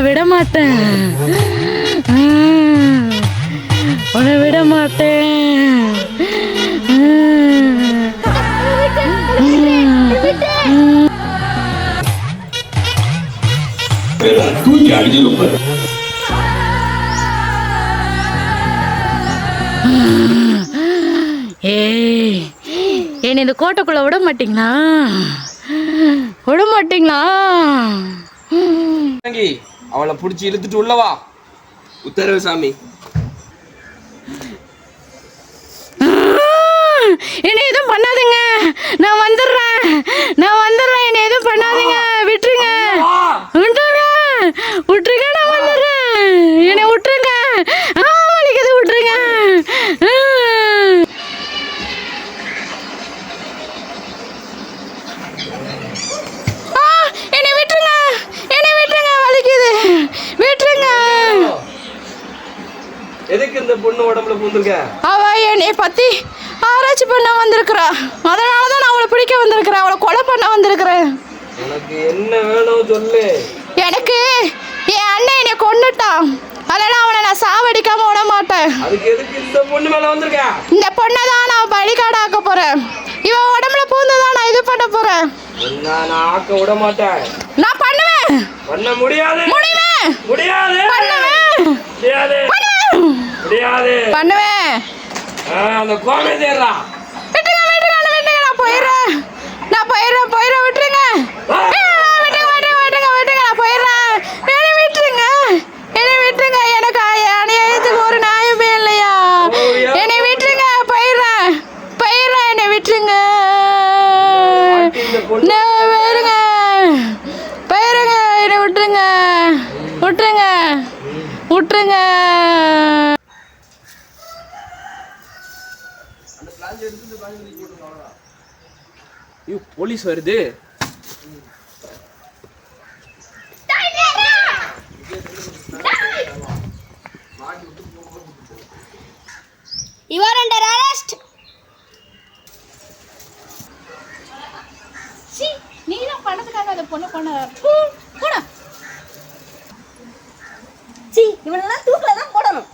விட மாட்டேன், உன்னை விட மாட்டேன். தூக்கி அடிச்சு என்னை இந்த கோட்டைக்குள்ள விட மாட்டீங்களா? விட மாட்டீங்களா? அவளை புடிச்சு இழுத்துட்டு உள்ளவா. உத்தரவு சாமி. என்னை எதுவும் பண்ணாதீங்க, நான் வந்துடுறேன், என்னை எதுவும் பண்ணாதீங்க, விட்டுருங்க, விட்டுருங்க, நான் வந்துடுறேன், என்னை விட்டுருங்க, வலிக்குது, விட்டுருங்க. என்னை விட்டுருங்க, வலிக்குது, விட்டுருங்க. எதுக்கு இந்த பொண்ணு உடம்புல பூந்துருக்க? அவ என்னை பத்தி ஆராய்ச்சி பண்ண வந்திருக்கிறா, அதனாலதான் நான் அவளை பிடிக்க வந்திருக்கிறேன், அவளை கொலை பண்ண வந்திருக்கிறேன். உனக்கு என்ன வேணும் சொல்லு. எனக்கு என் அண்ணன் என்னை கொன்னுட்டான், அதனால அவனை நான் சாவடிக்காம விட மாட்டேன். அதுக்கு எதுக்கு இந்த பொண்ணு மேல வந்திருக்க? இந்த பொண்ணை தான் நான் பலிகாடாக்க போறேன், இவன் உடம்புல பூந்துதான் நான் இது பண்ண போறேன். நான் ஆக்க விட மாட்டேன். நான் பண்ணுவேன். பண்ண முடியாது. முடியாது. பண்ணுவேன். அந்த கோமை தேடுறா. விட்டுருங்க, நான் போயிடுறேன், விட்டுருங்க, நான் போயிடுறேன், என்னை விட்டுருங்க, எனக்கு அநியாயத்துக்கு ஒரு நியாயமே இல்லையா, என்னை விட்டுருங்க, போயிடுறேன், என்னை விட்டுருங்க, என்னை விட்டுருங்க, விட்டுருங்க. போலீஸ் வருது. You are under arrest. See, நீ தான் பணத்துக்காக அந்த பொண்ணு போன. சி, இவனெல்லாம் தூக்குல தான் போடணும்.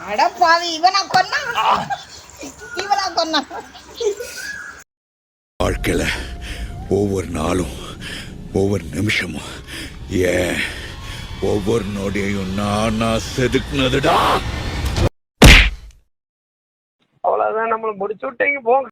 அட பாவி, இவனா கொன்னா. வாழ்க்கையில ஒவ்வொரு நாளும், ஒவ்வொரு நிமிஷமும், ஒவ்வொரு நொடியையும் நான் செதுக்குனதுடா. அவ்வளவுதான், நம்மளை முடிச்சு விட்டீங்க, போங்க.